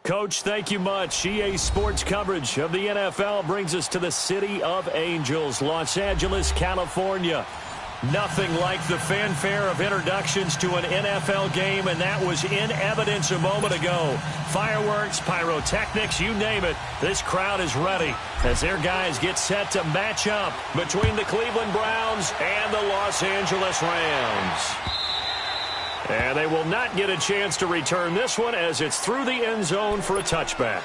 Coach, thank you much. EA Sports coverage of the NFL brings us to the City of Angels, Los Angeles, California. Nothing like the fanfare of introductions to an NFL game, and that was in evidence a moment ago. Fireworks, pyrotechnics, you name it. This crowd is ready as their guys get set to match up between the Cleveland Browns and the Los Angeles Rams. And they will not get a chance to return this one as it's through the end zone for a touchback.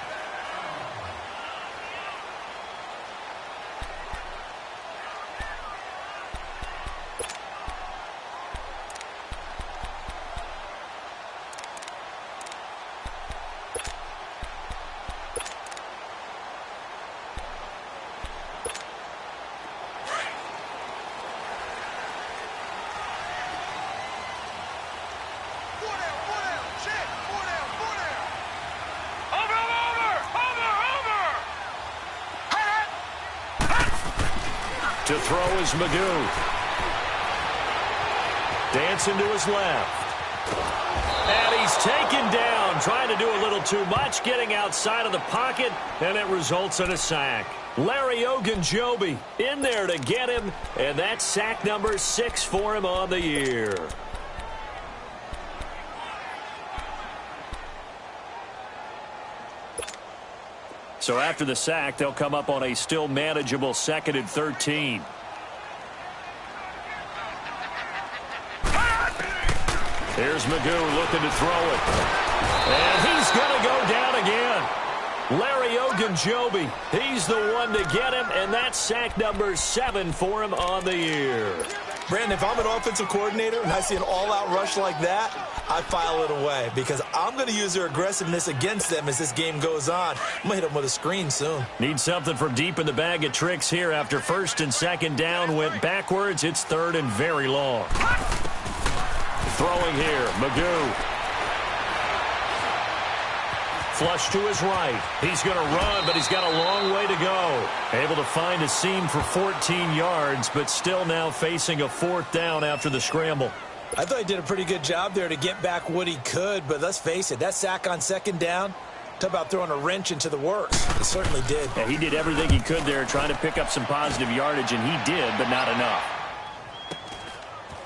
To throw is Magoo. Dancing to his left. And he's taken down, trying to do a little too much, getting outside of the pocket, and it results in a sack. Larry Ogunjobi in there to get him, and that's sack number 6 for him on the year. So after the sack, they'll come up on a still manageable 2nd and 13. Here's Magoo looking to throw it. And he's going to go down again. Larry Ogunjobi, he's the one to get him, and that's sack number 7 for him on the year. Brandon, if I'm an offensive coordinator and I see an all-out rush like that, I file it away because I'm going to use their aggressiveness against them as this game goes on. I'm going to hit them with a screen soon. Need something from deep in the bag of tricks here after 1st and 2nd down went backwards. It's 3rd and very long. Throwing here, Magoo. Flush to his right. He's going to run, but he's got a long way to go. Able to find a seam for 14 yards, but still now facing a 4th down after the scramble. I thought he did a pretty good job there to get back what he could, but let's face it, that sack on 2nd down, talk about throwing a wrench into the works. He certainly did. Yeah, he did everything he could there trying to pick up some positive yardage, and he did, but not enough.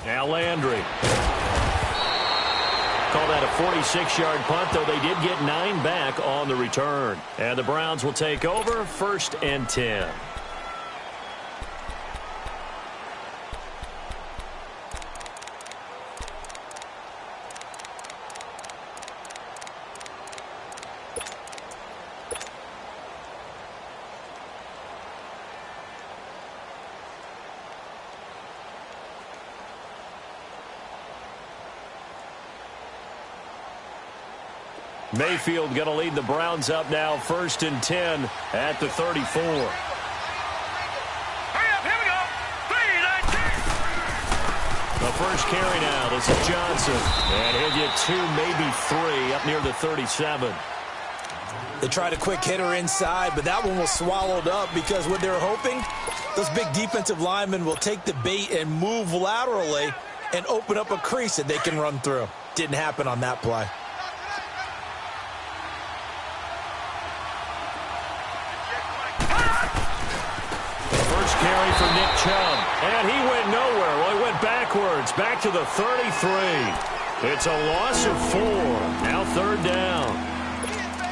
Now Landry. Call that a 46-yard punt, though they did get 9 back on the return. And the Browns will take over 1st and 10. Mayfield going to lead the Browns up now, 1st and 10 at the 34. Hurry up, here we go. 3, 19. The first carry now, this is Johnson. And he'll get 2, maybe 3 up near the 37. They tried a quick hitter inside, but that one was swallowed up because what they're hoping, those big defensive linemen will take the bait and move laterally and open up a crease that they can run through. Didn't happen on that play. Carry for Nick Chubb, and he went nowhere. Well, he went backwards, back to the 33. It's a loss of 4. Now 3rd down.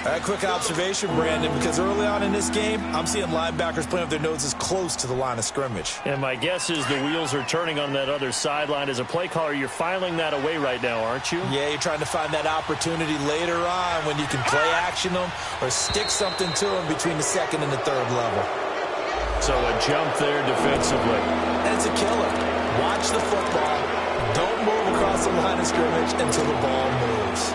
A quick observation, Brandon, because early on in this game, I'm seeing linebackers playing with their noses close to the line of scrimmage. And my guess is the wheels are turning on that other sideline. As a play caller, you're filing that away right now, aren't you? Yeah, you're trying to find that opportunity later on when you can play action them or stick something to them between the 2nd and the 3rd level. So a jump there defensively. And it's a killer. Watch the football. Don't move across the line of scrimmage until the ball moves.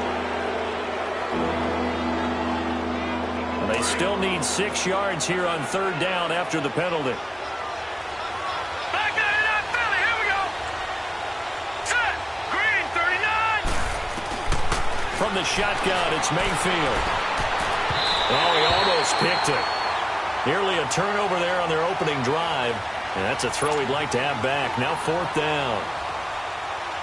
And they still need 6 yards here on 3rd down after the penalty. Back to that Philly, here we go. Set, green, 39. From the shotgun, it's Mayfield. Oh, he almost picked it. Nearly a turnover there on their opening drive. And that's a throw he'd like to have back. Now 4th down.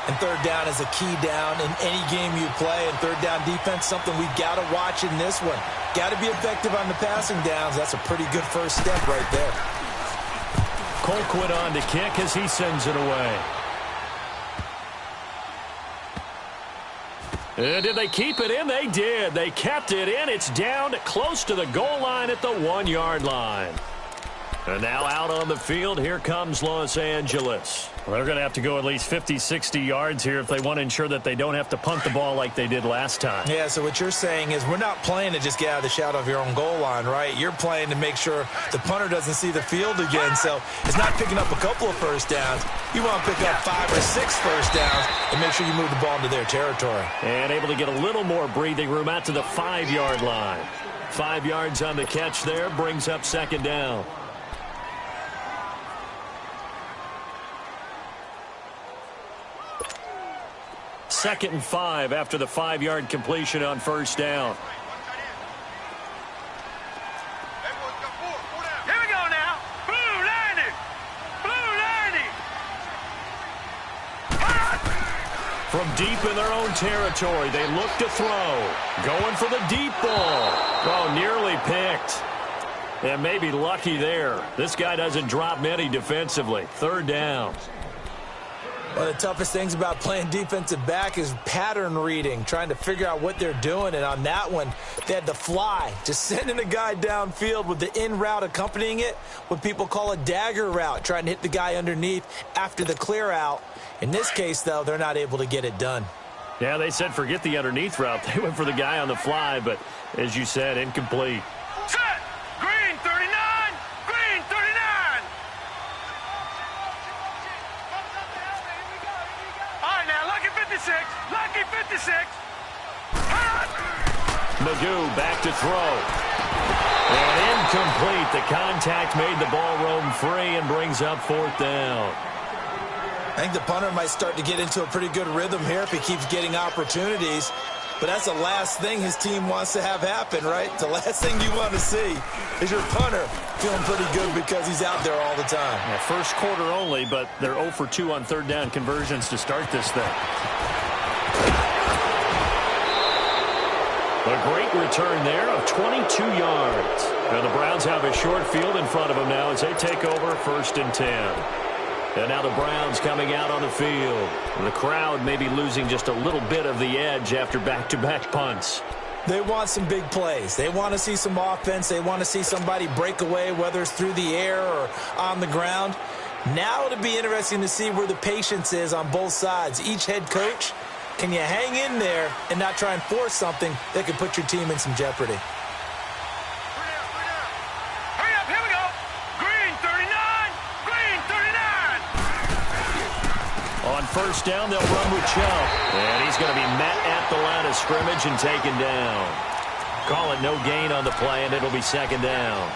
And 3rd down is a key down in any game you play. And 3rd down defense, something we've got to watch in this one. Got to be effective on the passing downs. That's a pretty good first step right there. Colquitt on to kick as he sends it away. Did they keep it in? They did. They kept it in. It's down close to the goal line at the 1-yard line. And now out on the field, here comes Los Angeles. Well, they're going to have to go at least 50, 60 yards here if they want to ensure that they don't have to punt the ball like they did last time. Yeah, so what you're saying is we're not playing to just get out of the shadow of your own goal line, right? You're playing to make sure the punter doesn't see the field again. So it's not picking up a couple of first downs. You want to pick up 5 or 6 first downs and make sure you move the ball into their territory. And able to get a little more breathing room out to the 5-yard line. 5 yards on the catch there brings up 2nd down. Second and 5 after the 5-yard completion on 1st down. Here we go now. Blue, landed. Blue. From deep in their own territory, they look to throw. Going for the deep ball. Oh, nearly picked. And maybe lucky there. This guy doesn't drop many defensively. Third down. One of the toughest things about playing defensive back is pattern reading, trying to figure out what they're doing. And on that one, they had to fly, just sending a guy downfield with the in route accompanying it, what people call a dagger route, trying to hit the guy underneath after the clear out. In this case, though, they're not able to get it done. Yeah, they said forget the underneath route. They went for the guy on the fly, but as you said, incomplete. Set. Green 39. Green 39. All right, now, lucky 56. Lucky 56. Magoo back to throw. And incomplete. The contact made the ball roam free and brings up fourth down. I think the punter might start to get into a pretty good rhythm here if he keeps getting opportunities. But that's the last thing his team wants to have happen, right? The last thing you want to see is your punter feeling pretty good because he's out there all the time. Yeah, first quarter only, but they're 0 for 2 on third down conversions to start this thing. A great return there of 22 yards. And the Browns have a short field in front of them now as they take over 1st and 10. And now the Browns coming out on the field. The crowd may be losing just a little bit of the edge after back-to-back punts. They want some big plays. They want to see some offense. They want to see somebody break away, whether it's through the air or on the ground. Now it'll be interesting to see where the patience is on both sides. Each head coach, can you hang in there and not try and force something that could put your team in some jeopardy? On first down, they'll run with Chubb. And he's going to be met at the line of scrimmage and taken down. Call it no gain on the play, and it'll be 2nd down.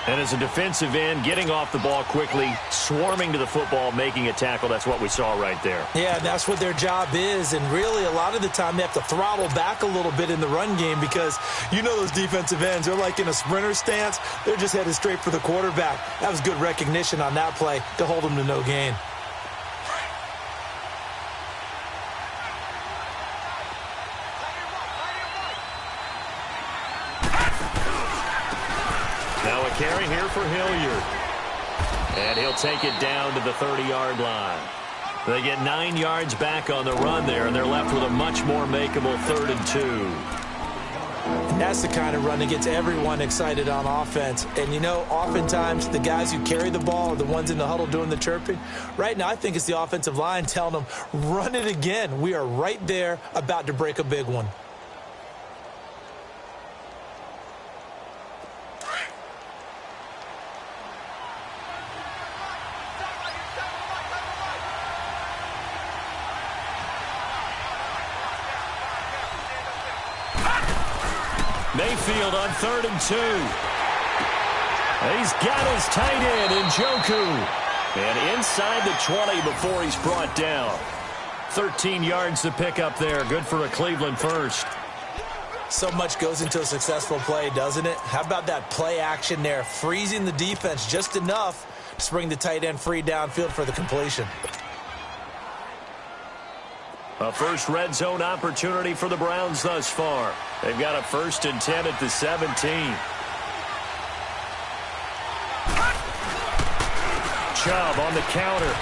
And as a defensive end, getting off the ball quickly, swarming to the football, making a tackle, that's what we saw right there. Yeah, that's what their job is. And really, a lot of the time, they have to throttle back a little bit in the run game because you know those defensive ends, they're like in a sprinter stance. They're just headed straight for the quarterback. That was good recognition on that play to hold them to no gain. Now a carry here for Hilliard. And he'll take it down to the 30-yard line. They get 9 yards back on the run there, and they're left with a much more makeable 3rd and 2. And that's the kind of run that gets everyone excited on offense. And, you know, oftentimes the guys who carry the ball are the ones in the huddle doing the chirping. Right now, I think it's the offensive line telling them, run it again. We are right there about to break a big one. Mayfield on 3rd and 2. He's got his tight end in Njoku. And inside the 20 before he's brought down. 13 yards to pick up there. Good for a Cleveland first. So much goes into a successful play, doesn't it? How about that play action there? Freezing the defense just enough to bring the tight end free downfield for the completion. A first red zone opportunity for the Browns thus far. They've got a 1st and 10 at the 17. Chubb on the counter.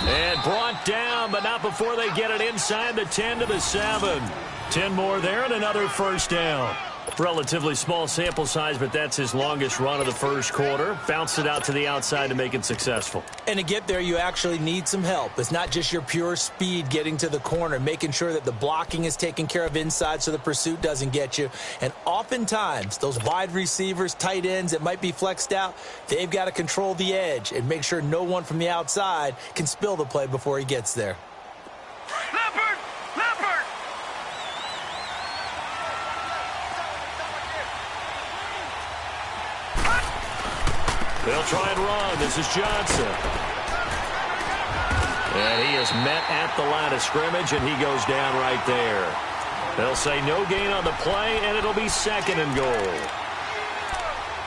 And brought down, but not before they get it inside the 10 to the 7. 10 more there and another first down. Relatively small sample size, but that's his longest run of the first quarter. Bounced it out to the outside to make it successful. And to get there, you actually need some help. It's not just your pure speed getting to the corner, making sure that the blocking is taken care of inside so the pursuit doesn't get you. And oftentimes, those wide receivers, tight ends that might be flexed out, they've got to control the edge and make sure no one from the outside can spill the play before he gets there. Leopard! Leopard! They'll try and run. This is Johnson. And he is met at the line of scrimmage, and he goes down right there. They'll say no gain on the play, and it'll be 2nd and goal.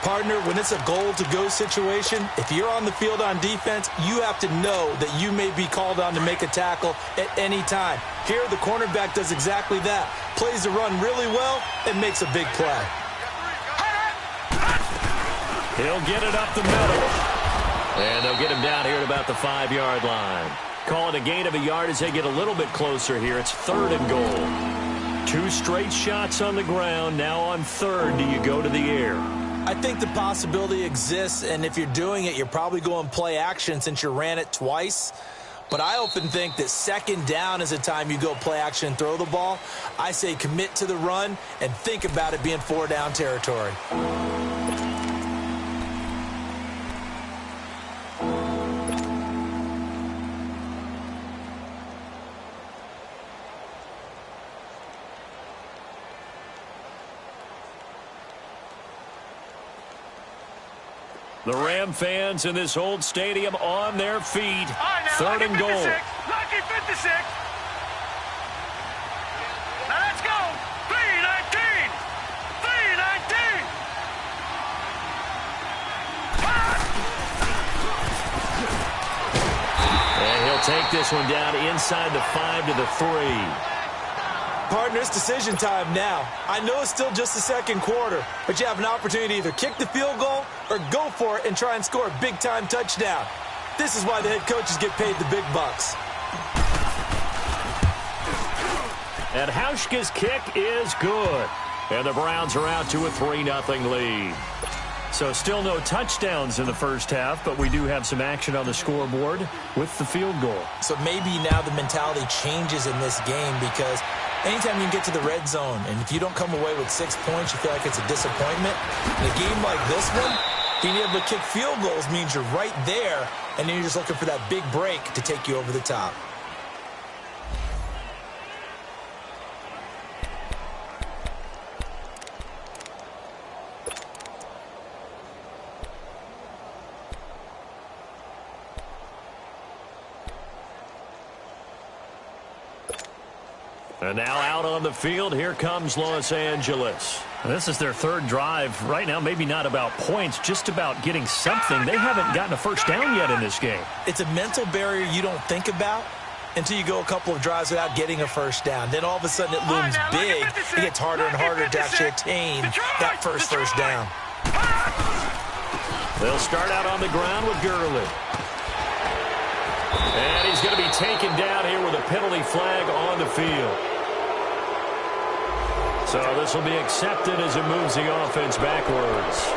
Partner, when it's a goal-to-go situation, if you're on the field on defense, you have to know that you may be called on to make a tackle at any time. Here, the cornerback does exactly that. Plays the run really well and makes a big play. He'll get it up the middle. And they'll get him down here at about the 5-yard line. Call it a gain of a yard as they get a little bit closer here. It's 3rd and goal. 2 straight shots on the ground. Now on 3rd, do you go to the air? I think the possibility exists, and if you're doing it, you're probably going play action since you ran it twice. But I often think that 2nd down is the time you go play action and throw the ball. I say commit to the run and think about it being 4-down territory. The Ram fans in this old stadium on their feet. Right, 3rd and goal. Lucky 56. Now let's go. 3-19. 3-19. And he'll take this one down inside the 5 to the 3. Partner, it's decision time now. I know it's still just the 2nd quarter, but you have an opportunity to either kick the field goal or go for it and try and score a big-time touchdown. This is why the head coaches get paid the big bucks. And Hauschka's kick is good. And the Browns are out to a 3-0 lead. So still no touchdowns in the first half, but we do have some action on the scoreboard with the field goal. So maybe now the mentality changes in this game because anytime you can get to the red zone, and if you don't come away with 6 points, you feel like it's a disappointment. In a game like this one, being able to kick field goals means you're right there, and then you're just looking for that big break to take you over the top. And now out on the field, here comes Los Angeles. This is their 3rd drive. Right now, maybe not about points, just about getting something. They haven't gotten a first down yet in this game. It's a mental barrier you don't think about until you go a couple of drives without getting a first down. Then all of a sudden it looms big. It gets harder and harder to actually attain that first down. They'll start out on the ground with Gurley. And he's going to be taken down here with a penalty flag on the field. So this will be accepted as it moves the offense backwards.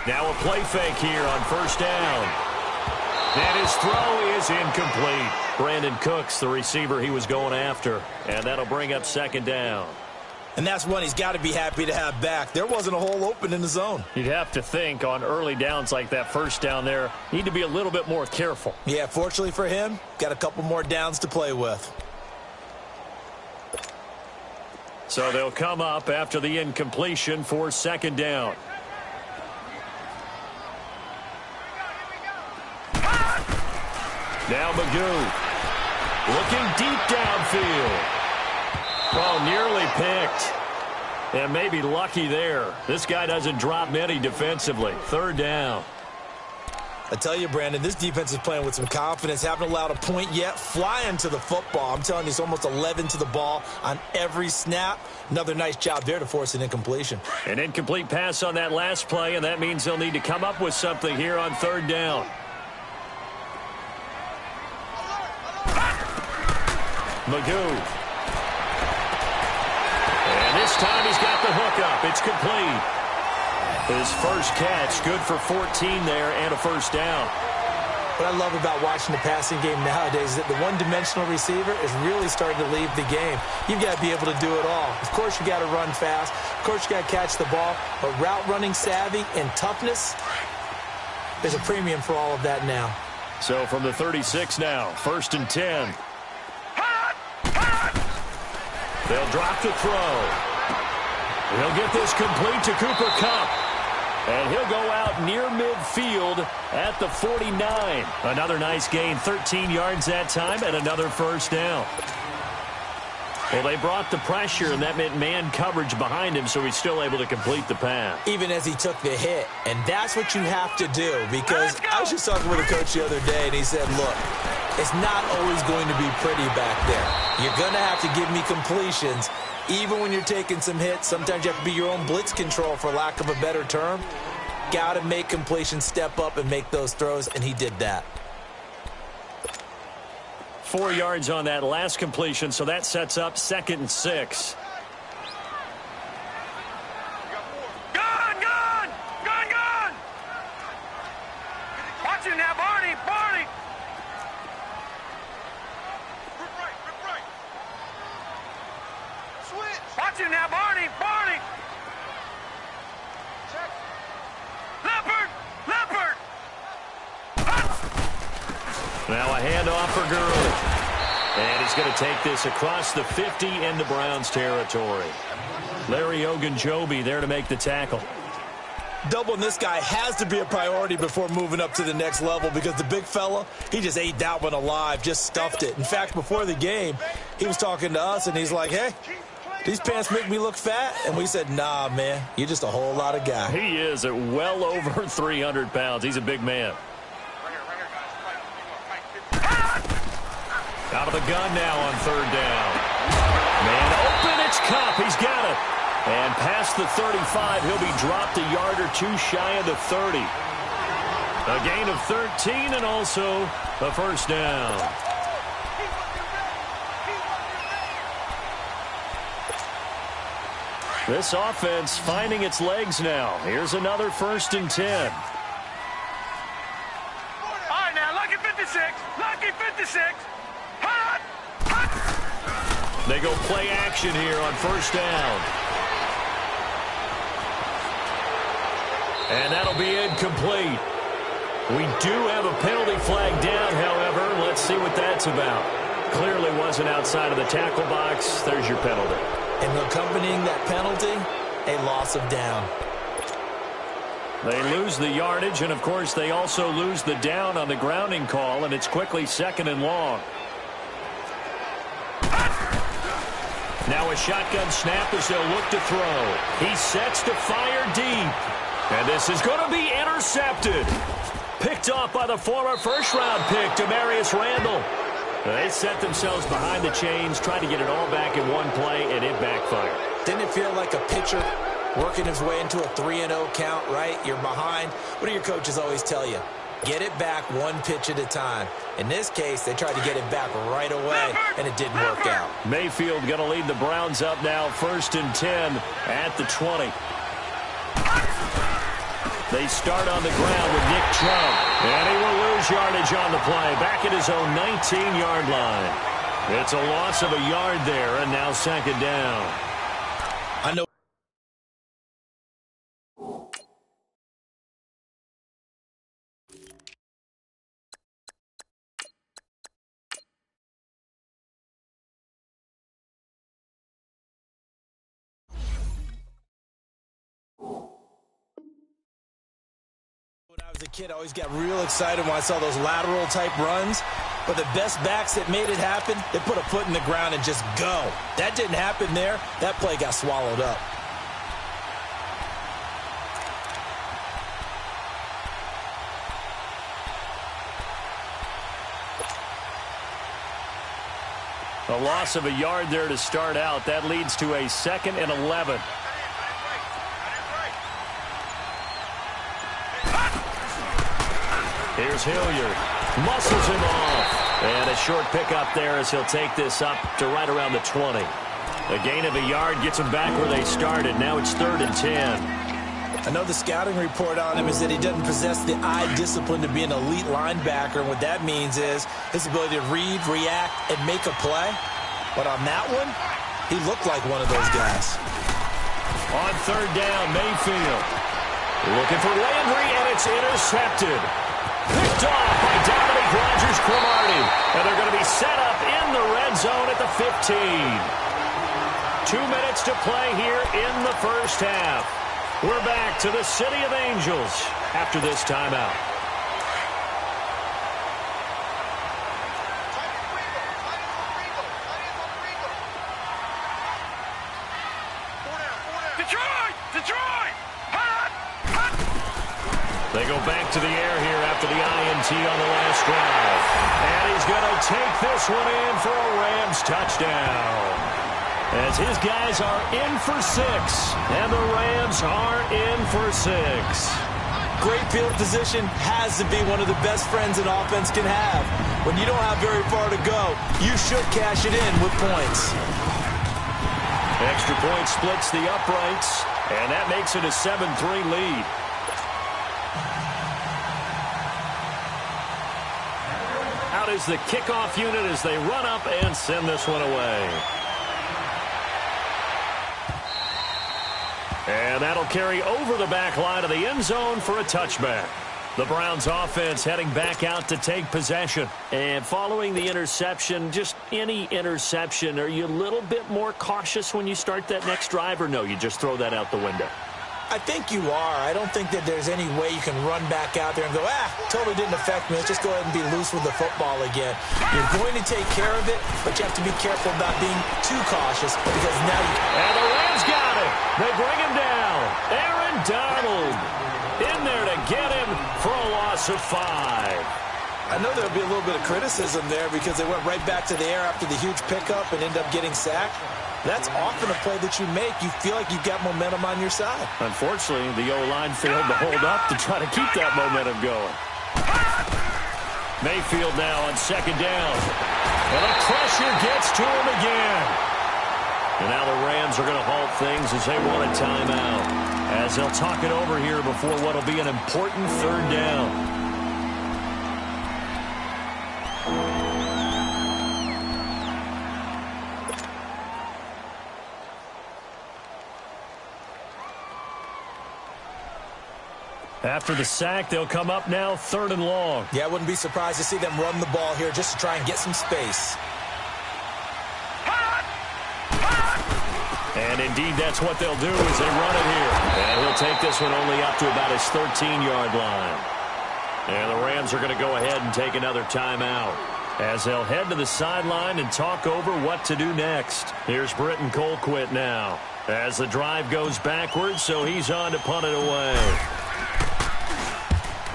Now a play fake here on first down. And his throw is incomplete. Brandon Cooks, the receiver he was going after. And that'll bring up 2nd down. And that's one he's got to be happy to have back. There wasn't a hole open in the zone. You'd have to think on early downs like that first down there, need to be a little bit more careful. Yeah, fortunately for him, got a couple more downs to play with. So they'll come up after the incompletion for 2nd down. Now Magoo, looking deep downfield. Oh, nearly picked. And maybe lucky there. This guy doesn't drop many defensively. 3rd down. I tell you, Brandon, this defense is playing with some confidence. Haven't allowed a point yet. Flying to the football. I'm telling you, it's almost 11 to the ball on every snap. Another nice job there to force an incompletion. An incomplete pass on that last play, and that means they'll need to come up with something here on 3rd down. Magoo. And this time he's got the hook up. It's complete. His first catch, good for 14 there and a first down. What I love about watching the passing game nowadays is that the one-dimensional receiver is really starting to leave the game. You've got to be able to do it all. Of course, you got to run fast. Of course, you got to catch the ball. But route running savvy and toughness, there's a premium for all of that now. So from the 36 now, 1st and 10. They'll drop the throw. He'll get this complete to Cooper Kupp. And he'll go out near midfield at the 49. Another nice gain, 13 yards that time, and another first down. Well, they brought the pressure, and that meant man coverage behind him, so he's still able to complete the pass. Even as he took the hit, and that's what you have to do, because I was just talking with a coach the other day, and he said, look, it's not always going to be pretty back there. You're going to have to give me completions. Even when you're taking some hits, sometimes you have to be your own blitz control, for lack of a better term. Got to make completions, step up, and make those throws, and he did that. 4 yards on that last completion, so that sets up 2nd and 6. Gun! Watch it now, Barney! Rip right! Switch! Watch it now, Barney! Check. Leopard! Now a handoff for Gurley. And he's going to take this across the 50 into Browns territory. Larry Ogunjobi there to make the tackle. Doubling this guy has to be a priority before moving up to the next level, because the big fella, he just ate that one alive, just stuffed it. In fact, before the game, he was talking to us, and he's like, hey, these pants make me look fat? And we said, nah, man, you're just a whole lot of guy. He is at well over 300 pounds. He's a big man. Out of the gun now on 3rd down. Man open, it's Kupp. He's got it. And past the 35, he'll be dropped a yard or two shy of the 30. A gain of 13 and also a first down. This offense finding its legs now. Here's another 1st and 10. All right, now, lucky 56. They go play action here on 1st down. And that'll be incomplete. We do have a penalty flag down, however. Let's see what that's about. Clearly wasn't outside of the tackle box. There's your penalty. And accompanying that penalty, a loss of down. They lose the yardage, and, of course, they also lose the down on the grounding call, and it's quickly 2nd and long. Now a shotgun snap as they'll look to throw. He sets to fire deep. And this is going to be intercepted. Picked off by the former first-round pick, Demarius Randall. They set themselves behind the chains, trying to get it all back in one play, and it backfired. Didn't it feel like a pitcher working his way into a 3-0 count, right? You're behind. What do your coaches always tell you? Get it back one pitch at a time. In this case, they tried to get it back right away, and it didn't work out. Mayfield going to lead the Browns up now, 1st and 10 at the 20. They start on the ground with Nick Chubb, and he will lose yardage on the play, back at his own 19-yard line. It's a loss of a yard there, and now 2nd down. I know. When I was a kid, I always got real excited when I saw those lateral-type runs. But the best backs that made it happen, they put a foot in the ground and just go. That didn't happen there. That play got swallowed up. A loss of a yard there to start out. That leads to a 2nd and 11. Here's Hilliard. Muscles him off. And a short pickup there as he'll take this up to right around the 20. A gain of a yard gets them back where they started. Now it's 3rd and 10. I know the scouting report on him is that he doesn't possess the eye discipline to be an elite linebacker, and what that means is his ability to read, react, and make a play. But on that one, he looked like one of those guys. On third down, Mayfield. Looking for Landry, and it's intercepted. Picked off by Dominique Rodgers-Cromartie. And they're going to be set up in the red zone at the 15. 2 minutes to play here in the first half. We're back to the City of Angels after this timeout. Detroit! They go back to the air here after the INT on the last drive. And he's going to take this one in for a Rams touchdown. As his guys are in for 6, and the Rams are in for 6. Great field position has to be one of the best friends an offense can have. When you don't have very far to go, you should cash it in with points. Extra point splits the uprights, and that makes it a 7-3 lead. Out is the kickoff unit as they run up and send this one away. And that'll carry over the back line of the end zone for a touchback. The Browns offense heading back out to take possession. And following the interception, just any interception, are you a little bit more cautious when you start that next drive, or no, you just throw that out the window? I think you are. I don't think that there's any way you can run back out there and go, totally didn't affect me. Let's just go ahead and be loose with the football again. You're going to take care of it, but you have to be careful about being too cautious because now you... And the Rams got it. They bring him down. Aaron Donald in there to get him for a loss of 5. I know there'll be a little bit of criticism there because they went right back to the air after the huge pickup and ended up getting sacked. That's often a play that you make. You feel like you've got momentum on your side. Unfortunately, the O-line failed to hold up to try to keep that momentum going. Mayfield now on second down. And the pressure gets to him again. And now the Rams are going to halt things as they want a timeout, as they'll talk it over here before what will be an important third down. After the sack, they'll come up now 3rd and long. Yeah, I wouldn't be surprised to see them run the ball here just to try and get some space. And indeed, that's what they'll do as they run it here. And he'll take this one only up to about his 13-yard line. And the Rams are going to go ahead and take another timeout as they'll head to the sideline and talk over what to do next. Here's Britton Colquitt now as the drive goes backwards, so he's on to punt it away.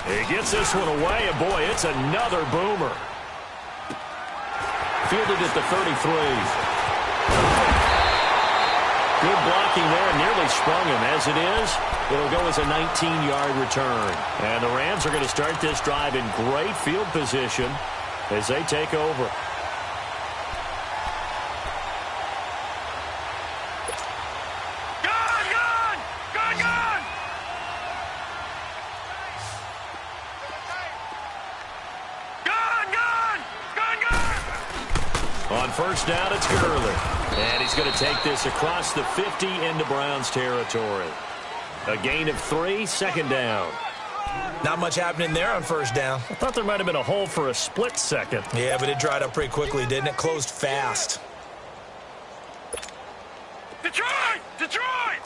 He gets this one away, and boy, it's another boomer. Fielded at the 33. Good blocking there, nearly sprung him. As it is, it'll go as a 19-yard return. And the Rams are going to start this drive in great field position as they take over. On first down, it's Gurley. And he's going to take this across the 50 into Browns territory. A gain of 3, second down. Not much happening there on first down. I thought there might have been a hole for a split second. Yeah, but it dried up pretty quickly, didn't it? Closed fast. Detroit! Detroit!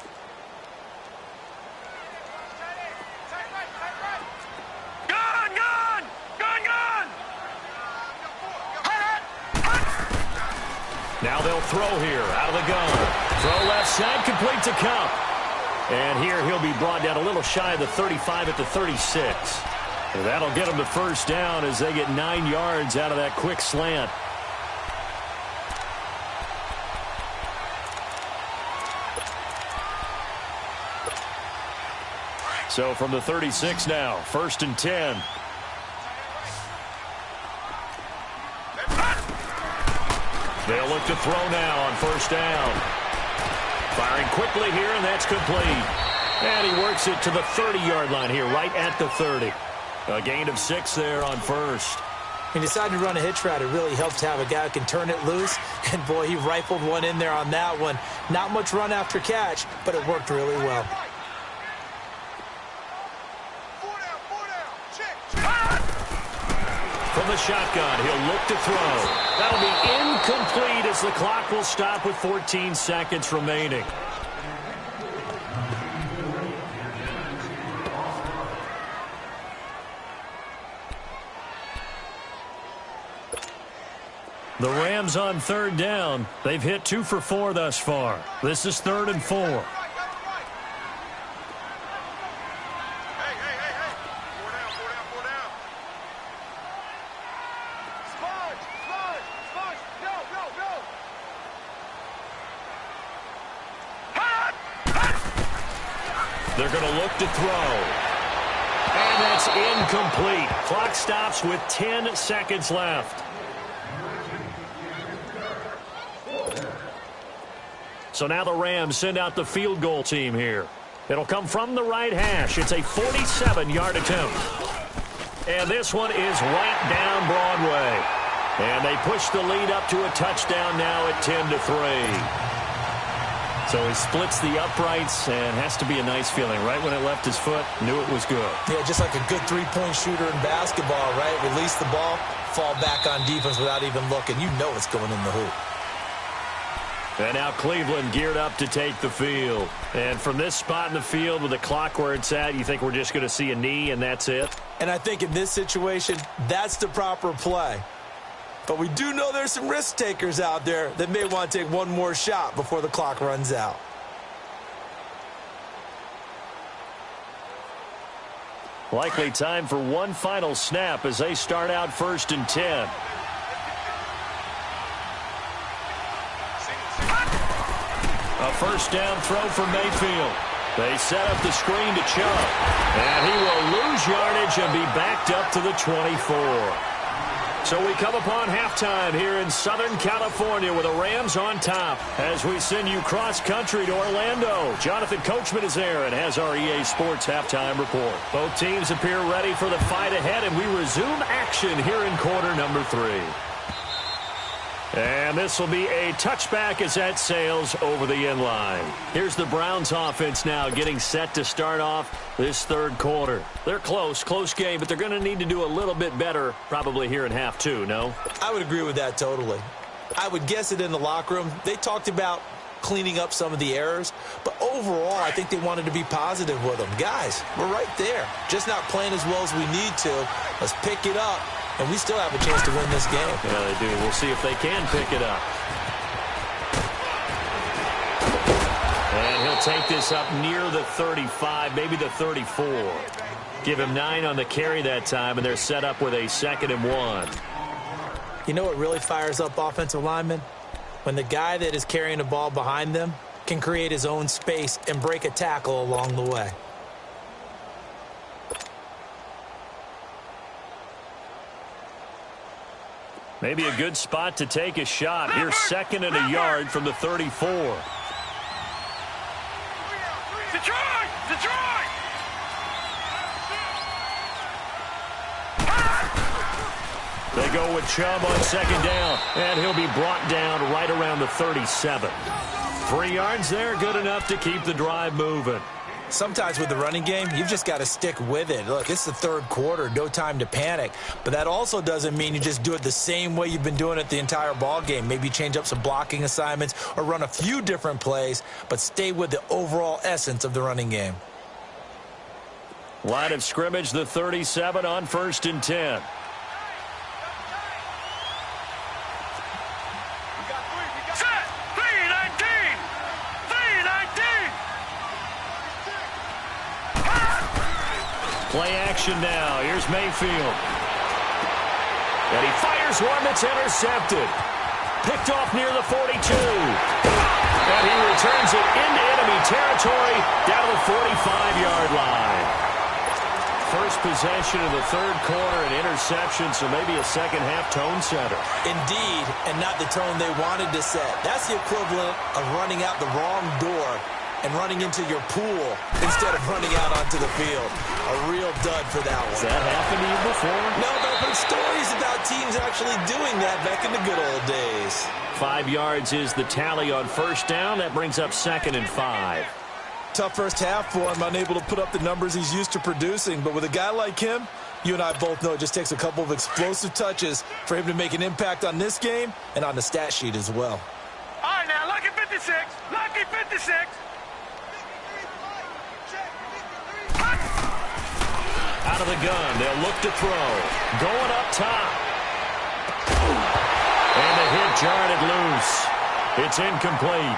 Gun! Gun! Gun! Gun! Now they'll throw here out of the gun. Throw left side, complete to Cup. And here he'll be brought down a little shy of the 35 at the 36. And that'll get them to first down as they get 9 yards out of that quick slant. So from the 36 now, 1st and 10. They'll look to throw now on first down. Firing quickly here, and that's complete. And he works it to the 30-yard line here, right at the 30. A gain of 6 there on first. He decided to run a hitch route. It really helps to have a guy who can turn it loose. And, boy, he rifled one in there on that one. Not much run after catch, but it worked really well. From the shotgun, he'll look to throw. That'll be incomplete as the clock will stop with 14 seconds remaining. The Rams on third down. They've hit 2 for 4 thus far. This is 3rd and 4. Hey. 4 down. Sponge. Go. They're going to look to throw. And that's incomplete. Clock stops with 10 seconds left. So now the Rams send out the field goal team here. It'll come from the right hash. It's a 47-yard attempt. And this one is right down Broadway. And they push the lead up to a touchdown now at 10-3. So he splits the uprights and has to be a nice feeling. Right when it left his foot, knew it was good. Yeah, just like a good three-point shooter in basketball, right? Release the ball, fall back on defense without even looking. You know it's going in the hoop. And now Cleveland geared up to take the field. And from this spot in the field with the clock where it's at, you think we're just going to see a knee and that's it? And I think in this situation, that's the proper play. But we do know there's some risk takers out there that may want to take one more shot before the clock runs out. Likely time for one final snap as they start out 1st and 10. A first down throw for Mayfield. They set up the screen to Chubb. And he will lose yardage and be backed up to the 24. So we come upon halftime here in Southern California with the Rams on top. As we send you cross-country to Orlando, Jonathan Coachman is there and has our EA Sports halftime report. Both teams appear ready for the fight ahead, and we resume action here in quarter number 3. And this will be a touchback as that sails over the end line. Here's the Browns offense now getting set to start off this third quarter. They're close game, but they're going to need to do a little bit better probably here in half 2, no? I would agree with that totally. I would guess it in the locker room. They talked about cleaning up some of the errors, but overall I think they wanted to be positive with them. Guys, we're right there. Just not playing as well as we need to. Let's pick it up. And we still have a chance to win this game. Yeah, they do. We'll see if they can pick it up. And he'll take this up near the 35, maybe the 34. Give him 9 on the carry that time, and they're set up with a 2nd and 1. You know what really fires up offensive linemen? When the guy that is carrying the ball behind them can create his own space and break a tackle along the way. Maybe a good spot to take a shot. Here's 2nd and a yard from the 34. Detroit! They go with Chubb on 2nd down, and he'll be brought down right around the 37. 3 yards there, good enough to keep the drive moving. Sometimes with the running game, you've just got to stick with it. Look, it's the third quarter, no time to panic. But that also doesn't mean you just do it the same way you've been doing it the entire ball game. Maybe change up some blocking assignments or run a few different plays, but stay with the overall essence of the running game. Line of scrimmage, the 37 on 1st and 10. Play action now. Here's Mayfield. And he fires one that's intercepted. Picked off near the 42. And he returns it into enemy territory down to the 45-yard line. First possession of the third quarter, an interception, so maybe a second-half tone setter. Indeed, and not the tone they wanted to set. That's the equivalent of running out the wrong door and running into your pool instead of running out onto the field. A real dud for that one. Has that happened to you before? No, but I've heard stories about teams actually doing that back in the good old days. 5 yards is the tally on first down. That brings up 2nd and 5. Tough first half for him, unable to put up the numbers he's used to producing. But with a guy like him, you and I both know it just takes a couple of explosive touches for him to make an impact on this game and on the stat sheet as well. All right, now, lucky 56. Lucky 56. Out of the gun, they'll look to throw. Going up top. And the hit jarred it loose. It's incomplete.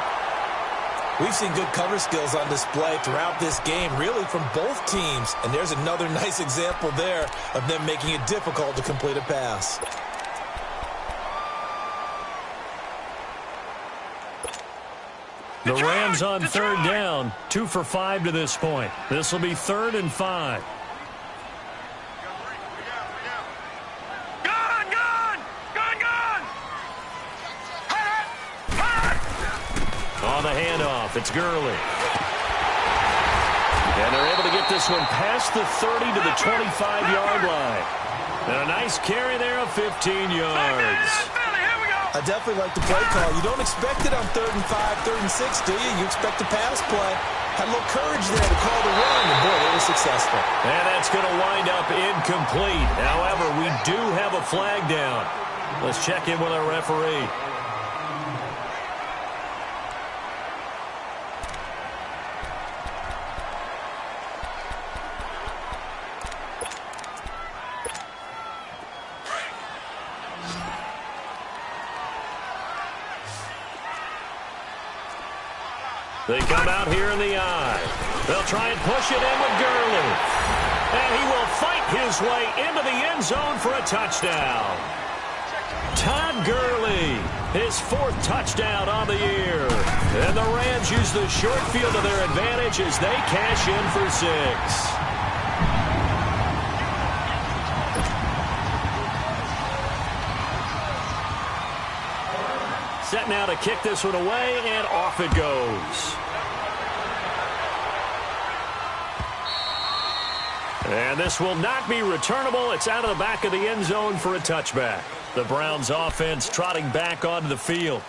We've seen good cover skills on display throughout this game, really from both teams. And there's another nice example there of them making it difficult to complete a pass. The Rams on 3rd down, 2 for 5 to this point. This will be 3rd and 5. On the handoff, it's Gurley. And they're able to get this one past the 30 to the 25-yard line. And a nice carry there of 15 yards. I definitely like the play call. You don't expect it on 3rd and 5, 3rd and 6, do you? You expect a pass play. Had a little courage there to call the run, and boy, they were successful. And that's going to wind up incomplete. However, we do have a flag down. Let's check in with our referee. They come out here in the eye. They'll try and push it in with Gurley. And he will fight his way into the end zone for a touchdown. Todd Gurley, his 4th touchdown on the year. And the Rams use the short field to their advantage as they cash in for 6. Set now to kick this one away, and off it goes. And this will not be returnable. It's out of the back of the end zone for a touchback. The Browns offense trotting back onto the field.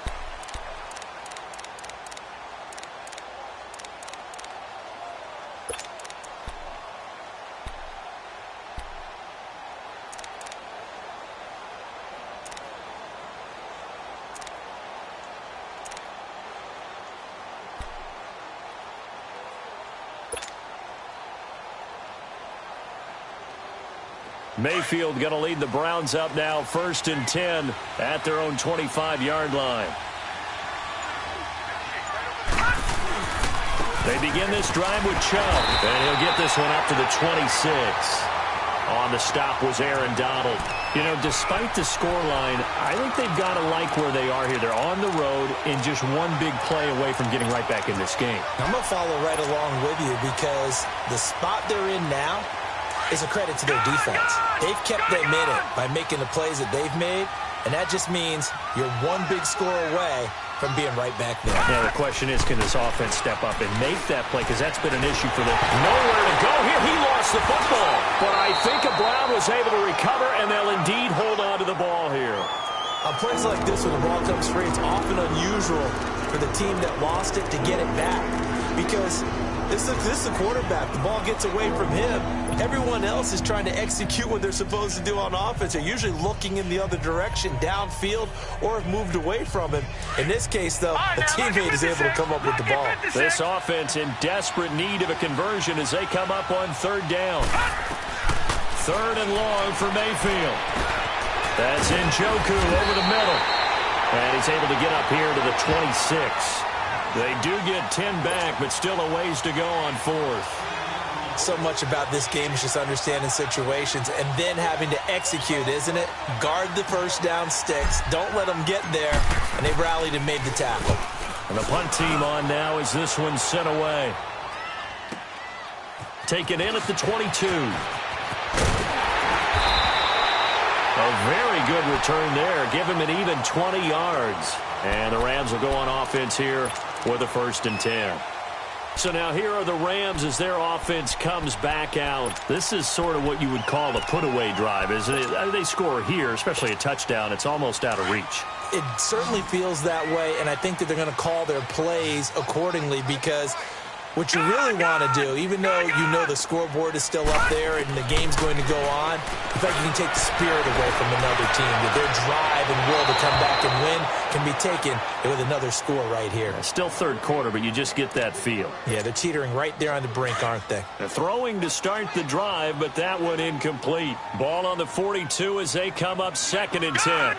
Mayfield going to lead the Browns up now, 1st and 10 at their own 25-yard line. They begin this drive with Chubb, and he'll get this one up to the 26. On the stop was Aaron Donald. You know, despite the scoreline, I think they've got to like where they are here. They're on the road and just one big play away from getting right back in this game. I'm going to follow right along with you because the spot they're in now is a credit to their defense. They've kept them in it by making the plays that they've made, and that just means you're one big score away from being right back there. Now, the question is, can this offense step up and make that play? Because that's been an issue for them. Nowhere to go here. He lost the football. But I think a Brown was able to recover, and they'll indeed hold on to the ball here. On plays like this, when the ball comes free, it's often unusual for the team that lost it to get it back. Because this is the quarterback. The ball gets away from him. Everyone else is trying to execute what they're supposed to do on offense. They're usually looking in the other direction, downfield, or have moved away from him. In this case, though, the teammate is able to come up with the ball. This offense in desperate need of a conversion as they come up on 3rd down. 3rd and long for Mayfield. That's Njoku over the middle. And he's able to get up here to the 26. They do get 10 back, but still a ways to go on 4th. So much about this game is just understanding situations and then having to execute, isn't it? Guard the first down sticks. Don't let them get there. And they rallied and made the tackle. And the punt team on now as this one's sent away. Taken in at the 22. A very good return there. Give him an even 20 yards. And the Rams will go on offense here with a 1st and 10. So now here are the Rams as their offense comes back out. This is sort of what you would call a put-away drive, isn't it? They score here, especially a touchdown. It's almost out of reach. It certainly feels that way, and I think that they're going to call their plays accordingly, because what you really want to do, even though you know the scoreboard is still up there and the game's going to go on, in fact, you can take the spirit away from another team. That their drive and will to come back and win can be taken with another score right here. Still third quarter, but you just get that feel. Yeah, they're teetering right there on the brink, aren't they? They're throwing to start the drive, but that one incomplete. Ball on the 42 as they come up 2nd and 10.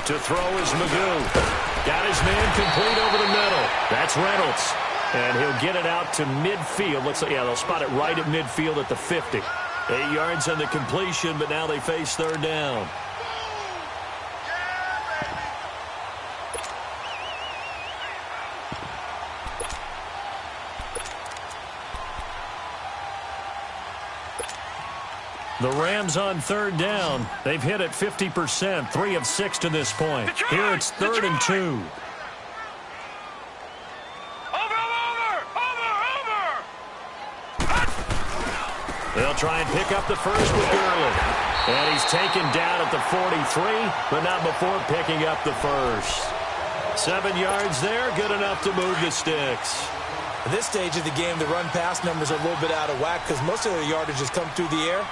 To throw is Magoo. Got his man complete over the middle. That's Reynolds. And he'll get it out to midfield. Looks like, yeah, they'll spot it right at midfield at the 50. 8 yards on the completion, but now they face third down. The Rams on third down. They've hit it 50%, 3 of 6 to this point. Here it's 3rd and 2. They'll try and pick up the first with Gurley. And he's taken down at the 43, but not before picking up the first. 7 yards there, good enough to move the sticks. At this stage of the game, the run-pass numbers are a little bit out of whack because most of their yardage has come through the air.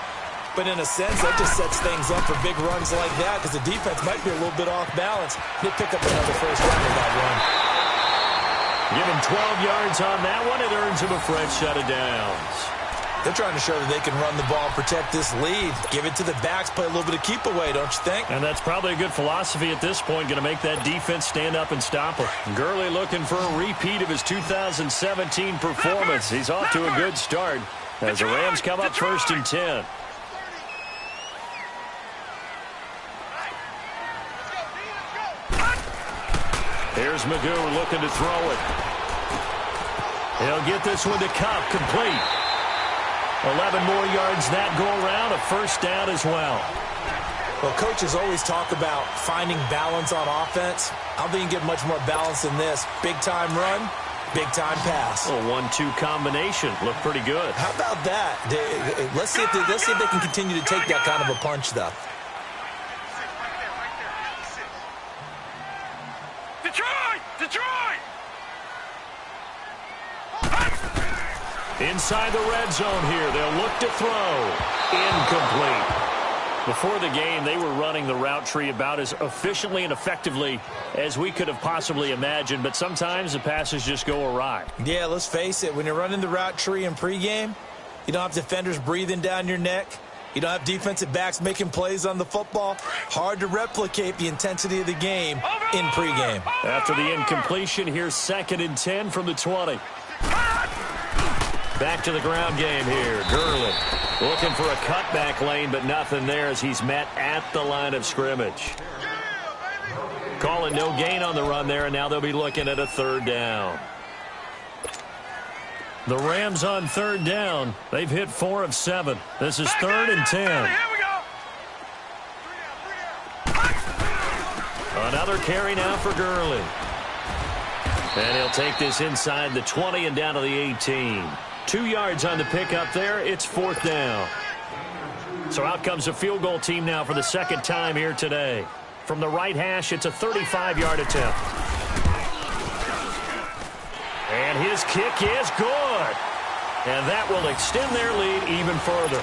But in a sense, that just sets things up for big runs like that because the defense might be a little bit off balance. They pick up another first down with that run. Give him 12 yards on that one. It earns him a fresh set of downs. They're trying to show that they can run the ball, protect this lead. Give it to the backs, play a little bit of keep away, don't you think? And that's probably a good philosophy at this point, going to make that defense stand up and stop him. Gurley looking for a repeat of his 2017 performance. He's off to a good start as the Rams come up 1st and 10. Here's Magoo looking to throw it. He'll get this one to Cup, complete. 11 more yards that go around, a first down as well. Well, coaches always talk about finding balance on offense. I don't think you can get much more balance than this. Big-time run, big-time pass. A 1-2 combination. Looked pretty good. How about that? Let's see if they can continue to take that kind of a punch, though. Detroit! Inside the red zone here. They'll look to throw. Incomplete. Before the game, they were running the route tree about as efficiently and effectively as we could have possibly imagined, but sometimes the passes just go awry. Yeah, let's face it. When you're running the route tree in pregame, you don't have defenders breathing down your neck. You don't have defensive backs making plays on the football. Hard to replicate the intensity of the game in pregame. After the incompletion, here's 2nd and 10 from the 20. Back to the ground game here. Gurley looking for a cutback lane, but nothing there as he's met at the line of scrimmage. Calling no gain on the run there, and now they'll be looking at a 3rd down. The Rams on 3rd down. They've hit 4 of 7. This is 3rd and 10. Here we go. Another carry now for Gurley. And he'll take this inside the 20 and down to the 18. 2 yards on the pickup there. It's 4th down. So out comes a field goal team now for the 2nd time here today. From the right hash, it's a 35-yard attempt. And his kick is good. And that will extend their lead even further.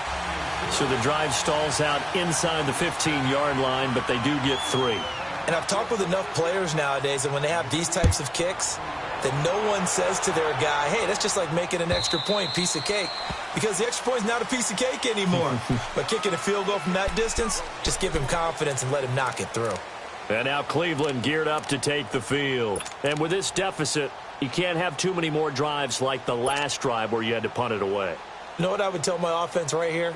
So the drive stalls out inside the 15-yard line, but they do get 3. And I've talked with enough players nowadays that when they have these types of kicks, that no one says to their guy, hey, that's just like making an extra point, piece of cake. Because the extra point is not a piece of cake anymore. But kicking a field goal from that distance, just give him confidence and let him knock it through. And now Cleveland geared up to take the field. And with this deficit, you can't have too many more drives like the last drive where you had to punt it away. You know what I would tell my offense right here?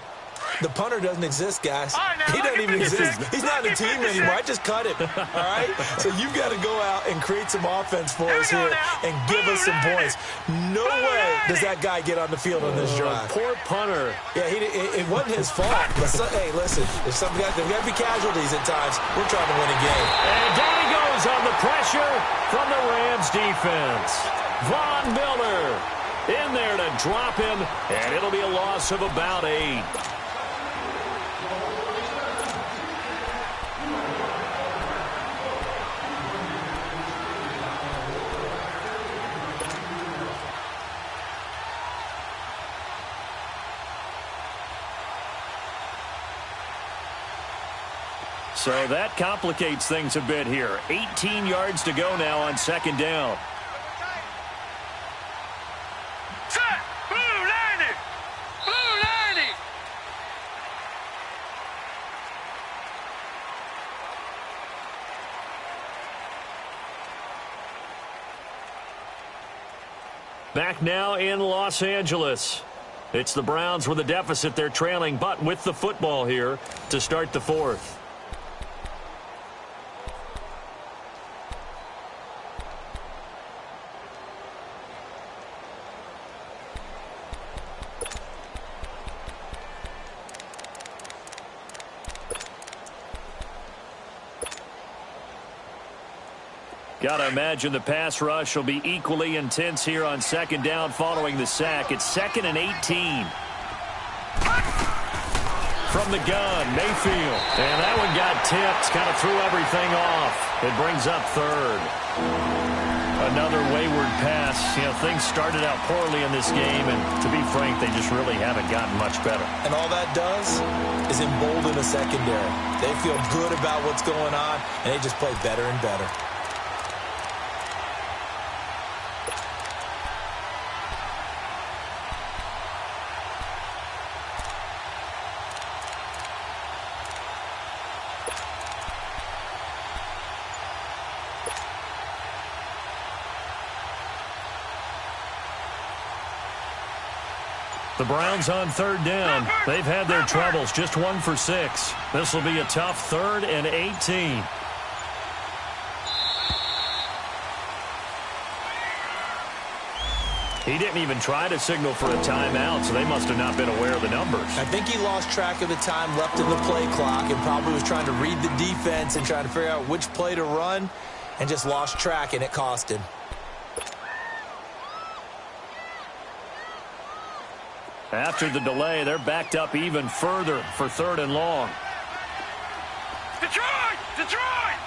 The punter doesn't exist, guys. All right, now, He doesn't even exist. He's not a Lucky team 56. anymore. I just cut him. All right? So you've got to go out and create some offense for us Here we here go now. and give us some points. No way does that guy get on the field on this drive. Poor punter. Yeah, it wasn't his fault. But hey, listen, there's got to be casualties at times. We're trying to win a game. And down he goes on the pressure from the Rams defense. Von Miller in there to drop him, and it'll be a loss of about 8. So that complicates things a bit here. 18 yards to go now on second down. Set. Blue 90. Blue 90. Back now in Los Angeles. It's the Browns with a deficit. They're trailing, but with the football here to start the fourth. Got to imagine the pass rush will be equally intense here on second down following the sack. It's 2nd and 18. From the gun, Mayfield. And that one got tipped, kind of threw everything off. It brings up 3rd. Another wayward pass. You know, things started out poorly in this game, and to be frank, they just really haven't gotten much better. And all that does is embolden the secondary. They feel good about what's going on, and they just play better and better. The Browns on 3rd down. They've had their troubles, just 1 for 6. This will be a tough 3rd and 18. He didn't even try to signal for a timeout, so they must have not been aware of the numbers. I think he lost track of the time left in the play clock and probably was trying to read the defense and trying to figure out which play to run and just lost track, and it cost him. After the delay, they're backed up even further for 3rd and long. Detroit! Detroit!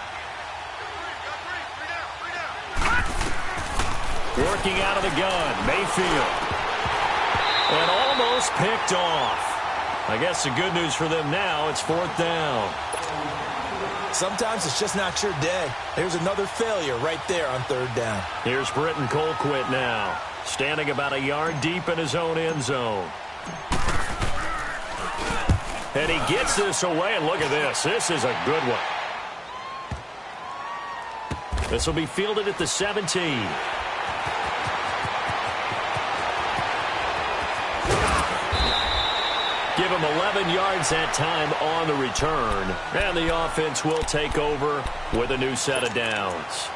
Working out of the gun, Mayfield. And almost picked off. I guess the good news for them now, it's 4th down. Sometimes it's just not your day. There's another failure right there on 3rd down. Here's Britton Colquitt now, standing about a yard deep in his own end zone. And he gets this away, and look at this. This is a good one. This will be fielded at the 17. Give him 11 yards that time on the return. And the offense will take over with a new set of downs.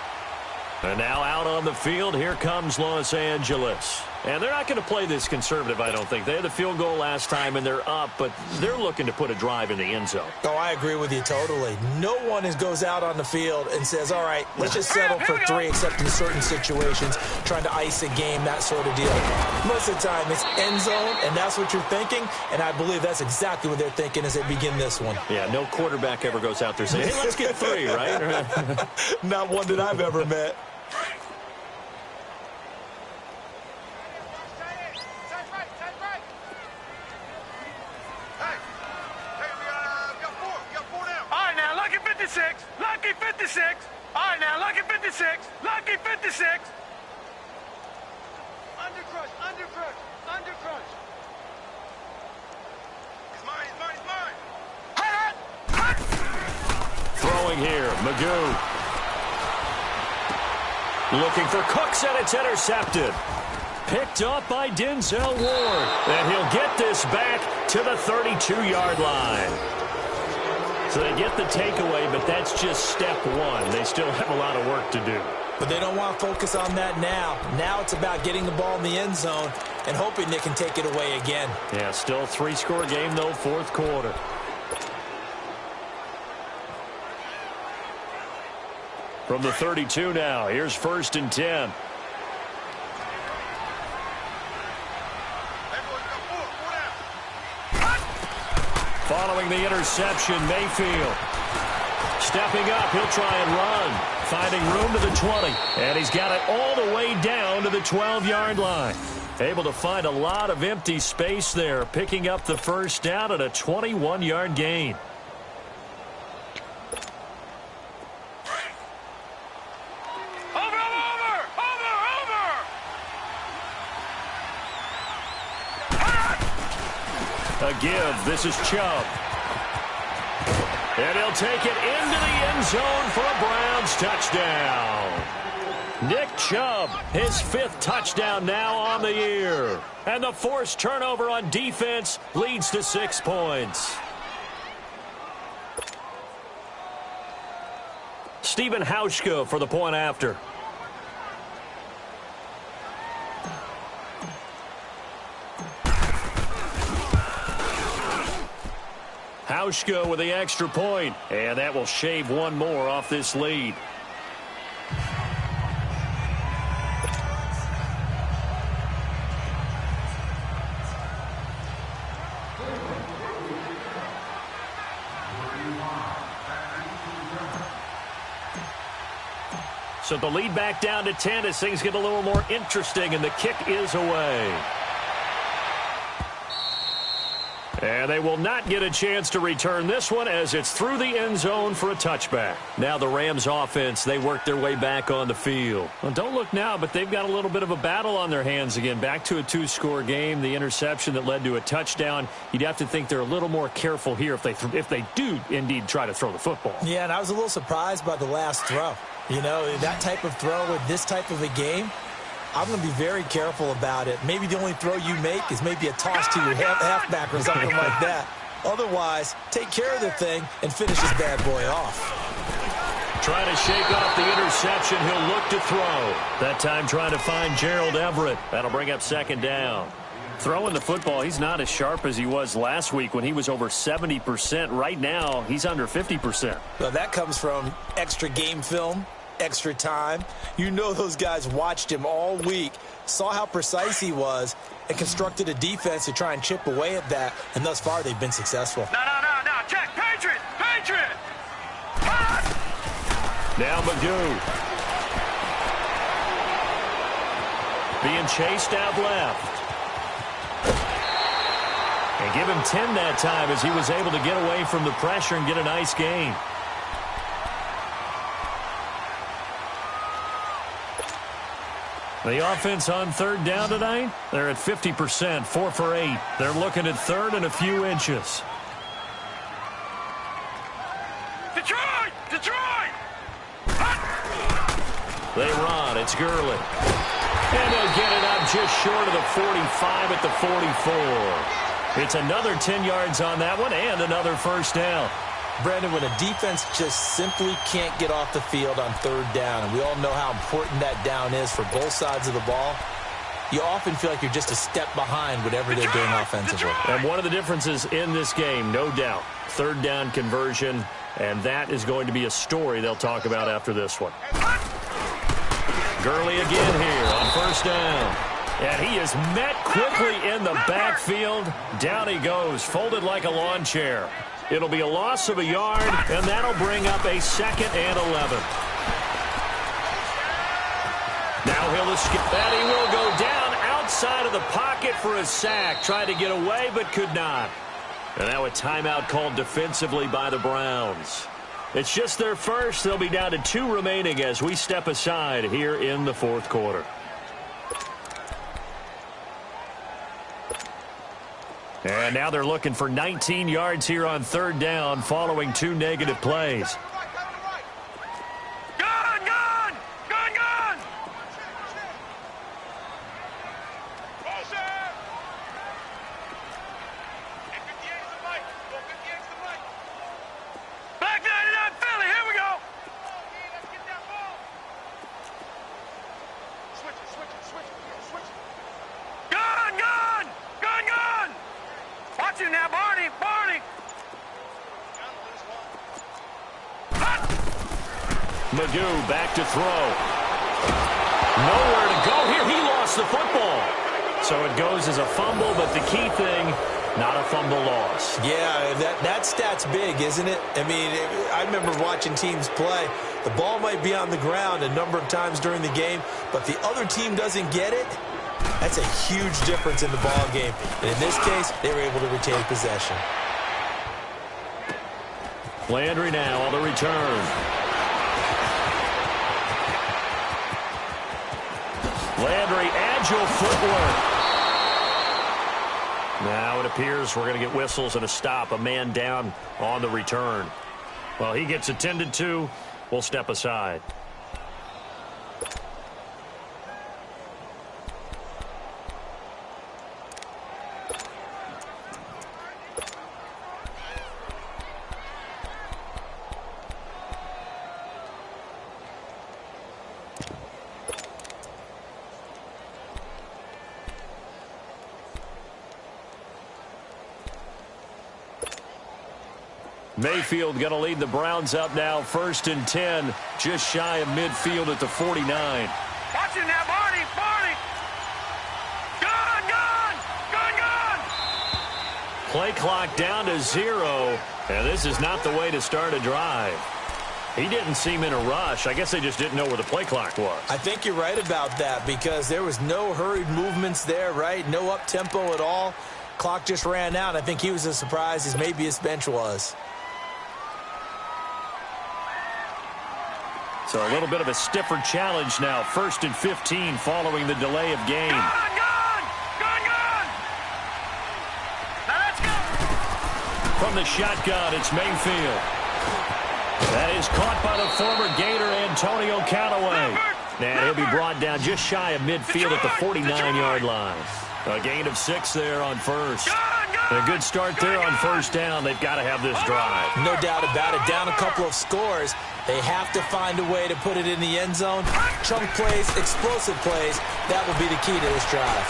And now out on the field, here comes Los Angeles. And they're not going to play this conservative, I don't think. They had the field goal last time, and they're up, but they're looking to put a drive in the end zone. Oh, I agree with you totally. No one goes out on the field and says, all right, let's just settle for 3, except in certain situations, trying to ice a game, that sort of deal. Most of the time, it's end zone, and that's what you're thinking, and I believe that's exactly what they're thinking as they begin this one. Yeah, no quarterback ever goes out there saying, hey, let's get 3, right? Not one that I've ever met. Lucky 56. All right, now, lucky 56. Lucky 56. Under crush, under crush, under crush. He's mine, he's mine, he's mine. Hot, hot. Throwing here, Magoo. Looking for Cooks, and it's intercepted. Picked up by Denzel Ward. And he'll get this back to the 32-yard line. So they get the takeaway, but that's just step one. They still have a lot of work to do. But they don't want to focus on that now. Now it's about getting the ball in the end zone and hoping they can take it away again. Yeah, still a 3-score game, though, fourth quarter. From the 32 now, here's 1st and 10. Following the interception, Mayfield. Stepping up, he'll try and run. Finding room to the 20. And he's got it all the way down to the 12-yard line. Able to find a lot of empty space there, picking up the first down at a 21-yard gain. A give. This is Chubb. And he'll take it into the end zone for a Browns touchdown. Nick Chubb, his 5th touchdown now on the year. And the forced turnover on defense leads to 6 points. Stephen Hauschka for the point after. Hauschka with the extra point, and that will shave one more off this lead. So the lead back down to 10 as things get a little more interesting, and the kick is away. And they will not get a chance to return this one as it's through the end zone for a touchback. Now the Rams offense, they work their way back on the field. Well, don't look now, but they've got a little bit of a battle on their hands again. Back to a 2-score game. The interception that led to a touchdown. You'd have to think they're a little more careful here if they do indeed try to throw the football. Yeah, and I was a little surprised by the last throw. You know, that type of throw with this type of a game, I'm going to be very careful about it. Maybe the only throw you make is maybe a toss to your halfback or something like that. Otherwise, take care of the thing and finish this bad boy off. Trying to shake off the interception. He'll look to throw. That time trying to find Gerald Everett. That'll bring up 2nd down. Throwing the football, he's not as sharp as he was last week when he was over 70%. Right now, he's under 50%. Well, that comes from extra game film. Extra time. You know those guys watched him all week, saw how precise he was, and constructed a defense to try and chip away at that, and thus far they've been successful. No. Check. Patriot. Now Magoo. Being chased out left. And give him 10 that time as he was able to get away from the pressure and get a nice gain. The offense on 3rd down tonight, they're at 50%, 4 for 8. They're looking at 3rd and a few inches. Detroit! They run. It's Gurley. And they'll get it up just short of the 45 at the 44. It's another 10 yards on that one and another first down. Brandon, when a defense just simply can't get off the field on 3rd down, and we all know how important that down is for both sides of the ball, you often feel like you're just a step behind whatever they're doing offensively. And one of the differences in this game, no doubt, 3rd down conversion, and that is going to be a story they'll talk about after this one. Gurley again here on 1st down. And he is met quickly in the backfield. Down he goes, folded like a lawn chair. It'll be a loss of a yard, and that'll bring up a 2nd and 11. Now he'll escape. And he will go down outside of the pocket for a sack. Tried to get away, but could not. And now a timeout called defensively by the Browns. It's just their first. They'll be down to 2 remaining as we step aside here in the 4th quarter. And now they're looking for 19 yards here on 3rd down following 2 negative plays. Gun! Magoo back to throw. Nowhere to go here. He lost the football. So it goes as a fumble, but the key thing, not a fumble loss. Yeah, that stat's big, isn't it? I mean, I remember watching teams play. The ball might be on the ground a number of times during the game, but the other team doesn't get it. That's a huge difference in the ball game. And in this case, they were able to retain possession. Landry now on the return. Landry, agile footwork. Now it appears we're going to get whistles and a stop. A man down on the return. Well, he gets attended to. We'll step aside. Mayfield going to lead the Browns up now, 1st and 10, just shy of midfield at the 49. Watch it now, Barney. Gone. Play clock down to 0, and this is not the way to start a drive. He didn't seem in a rush. I guess they just didn't know where the play clock was. I think you're right about that because there was no hurried movements there, right? No up-tempo at all. Clock just ran out. I think he was as surprised as maybe his bench was. So a little bit of a stiffer challenge now. 1st and 15 following the delay of game. Gone. Now let's go. From the shotgun, it's Mayfield. That is caught by the former Gator Antonio Callaway. And he'll be brought down just shy of midfield at the 49-yard line. A gain of 6 there on first. A good start there on 1st down. They've got to have this drive. No doubt about it. Down a couple of scores. They have to find a way to put it in the end zone. Chunk plays, explosive plays. That will be the key to this drive.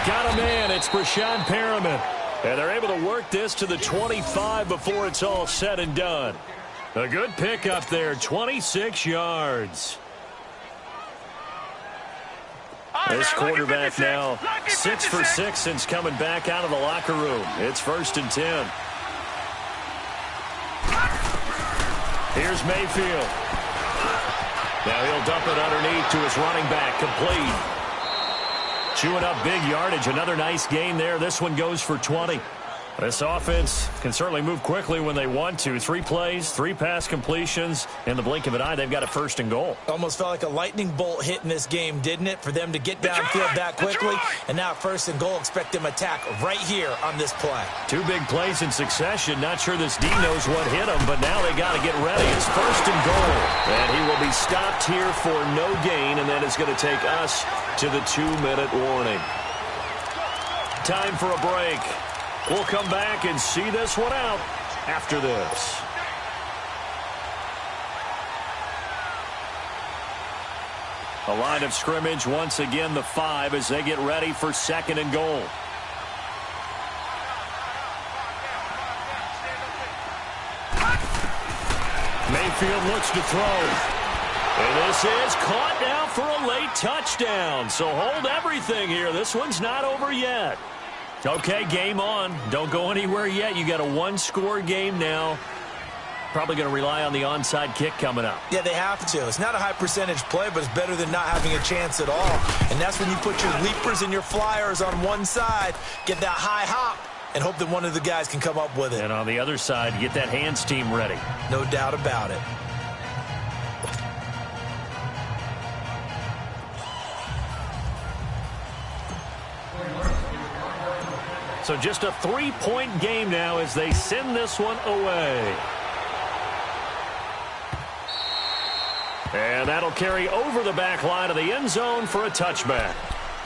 Got a man. It's Brashad Perriman. And they're able to work this to the 25 before it's all said and done. A good pickup there, 26 yards. This quarterback now 6 for 6 since coming back out of the locker room. It's 1st and 10. Here's Mayfield. Now he'll dump it underneath to his running back, complete. Chewing up big yardage. Another nice gain there. This one goes for 20. This offense can certainly move quickly when they want to. 3 plays, 3 pass completions. In the blink of an eye, they've got a 1st and goal. Almost felt like a lightning bolt hit in this game, didn't it? For them to get downfield that quickly. And now 1st and goal. Expect them to attack right here on this play. 2 big plays in succession. Not sure this D knows what hit him, but now they got to get ready. It's 1st and goal. And he will be stopped here for no gain, and that is going to take us to the 2-minute warning. Time for a break. We'll come back and see this one out after this. A line of scrimmage once again, the 5 as they get ready for 2nd and goal. Mayfield looks to throw. And this is caught now for a late touchdown. So hold everything here. This one's not over yet. Okay, game on. Don't go anywhere yet. You got a 1-score game now. Probably going to rely on the onside kick coming up. Yeah, they have to. It's not a high percentage play, but it's better than not having a chance at all. And that's when you put your leapers and your flyers on one side, get that high hop, and hope that one of the guys can come up with it. And on the other side, get that hands team ready. No doubt about it. So just a 3-point game now as they send this one away. And that'll carry over the back line of the end zone for a touchback.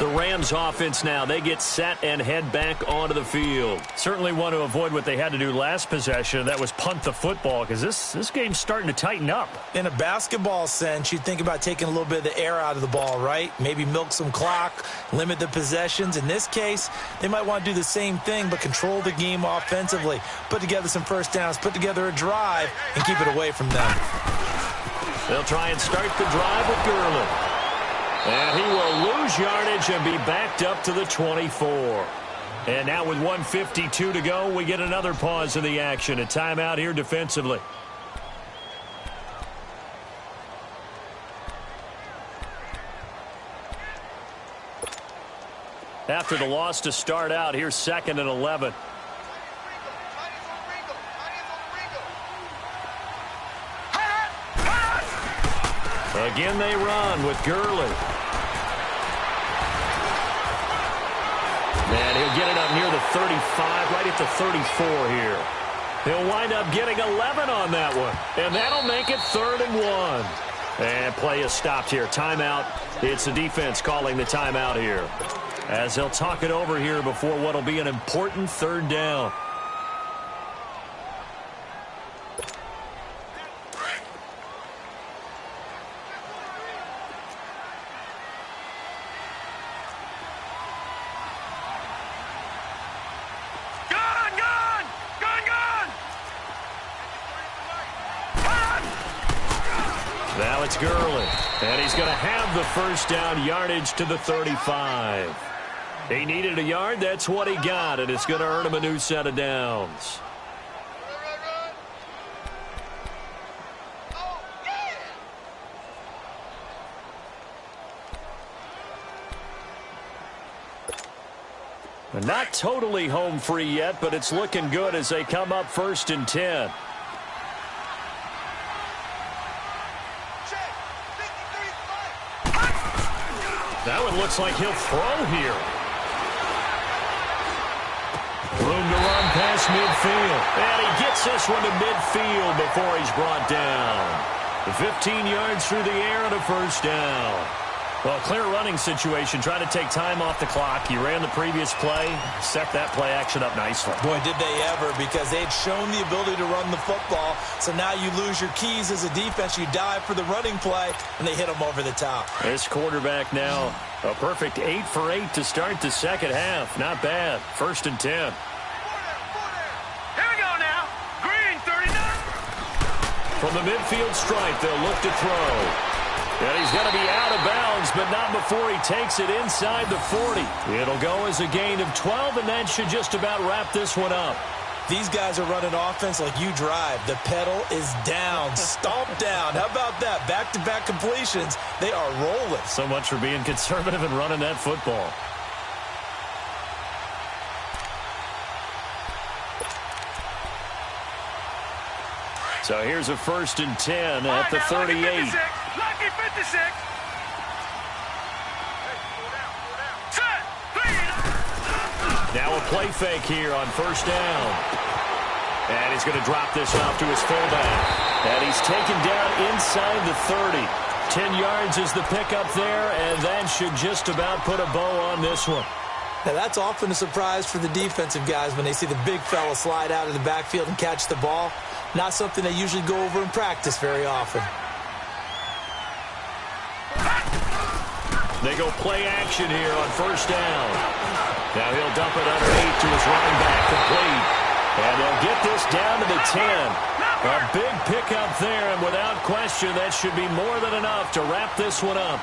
The Rams offense now, they get set and head back onto the field. Certainly want to avoid what they had to do last possession. That was punt the football, because this game's starting to tighten up. In a basketball sense, you think about taking a little bit of the air out of the ball, right? Maybe milk some clock, limit the possessions. In this case, they might want to do the same thing, but control the game offensively. Put together some first downs, put together a drive, and keep it away from them. They'll try and start the drive with Gurley. And he will lose yardage and be backed up to the 24. And now with 1:52 to go, we get another pause in the action. A timeout here defensively. After the loss to start out, here's 2nd and 11. Again, they run with Gurley. And he'll get it up near the 35, right at the 34 here. He'll wind up getting 11 on that one. And that'll make it 3rd and 1. And play is stopped here. Timeout. It's the defense calling the timeout here, as they'll talk it over here before what'll be an important 3rd down. Now it's Gurley, and he's going to have the first down, yardage to the 35. He needed a yard. That's what he got, and it's going to earn him a new set of downs. Not totally home free yet, but it's looking good as they come up 1st and 10. That one looks like he'll throw here. Room to run past midfield. And he gets this one to midfield before he's brought down. 15 yards through the air and a first down. Well, clear running situation, trying to take time off the clock. He ran the previous play, set that play action up nicely. Boy, did they ever, because they'd shown the ability to run the football. So now you lose your keys as a defense. You dive for the running play, and they hit them over the top. This quarterback now, a perfect 8 for 8 to start the second half. Not bad. 1st and 10. Here we go now. Green 39. From the midfield stripe, they'll look to throw. And he's going to be out of bounds, but not before he takes it inside the 40. It'll go as a gain of 12, and that should just about wrap this one up. These guys are running offense like you drive. The pedal is down, stomp down. How about that? Back-to-back completions. They are rolling. So much for being conservative and running that football. So here's a 1st and 10 at the 38. Lucky 56. Now a play fake here on 1st down. And he's going to drop this off to his fullback. And he's taken down inside the 30. 10 yards is the pickup there, and that should just about put a bow on this one. Now, that's often a surprise for the defensive guys when they see the big fella slide out of the backfield and catch the ball. Not something they usually go over in practice very often. They go play action here on 1st down. Now he'll dump it underneath to his running back, complete. And they'll get this down to the 10. A big pickup there, and without question, that should be more than enough to wrap this one up.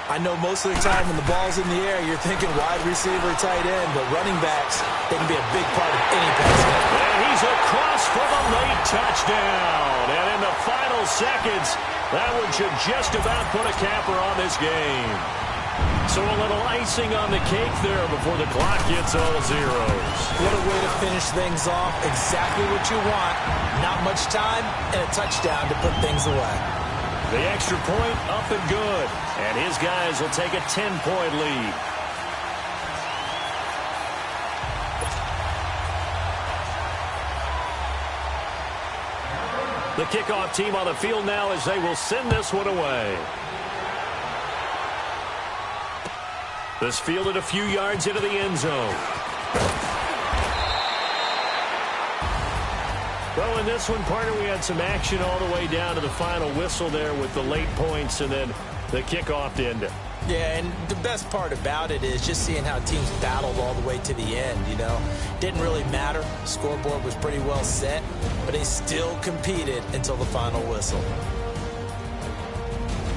I know most of the time when the ball's in the air, you're thinking wide receiver, tight end, but running backs, they can be a big part of any passing. And he's across for the late touchdown. And in the final seconds, that one should just about put a capper on this game. So a little icing on the cake there before the clock hits all zeros. What a way to finish things off. Exactly what you want. Not much time and a touchdown to put things away. The extra point up and good. And his guys will take a 10-point lead. The kickoff team on the field now as they will send this one away. This fielded a few yards into the end zone. Well, in this one, partner, we had some action all the way down to the final whistle there with the late points and then the kickoff to end it. Yeah, and the best part about it is just seeing how teams battled all the way to the end, you know. Didn't really matter. Scoreboard was pretty well set, but they still competed until the final whistle.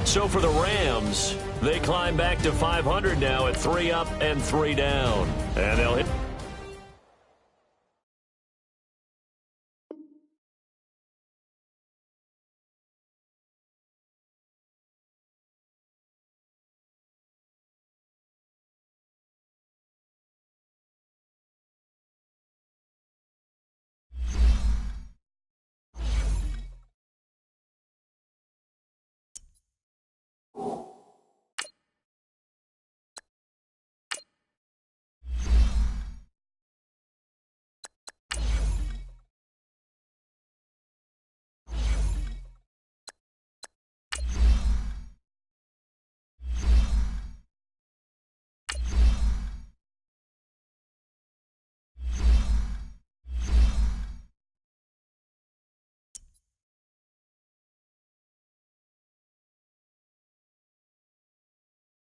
So for the Rams, they climb back to 500 now at 3 up and 3 down. And they'll hit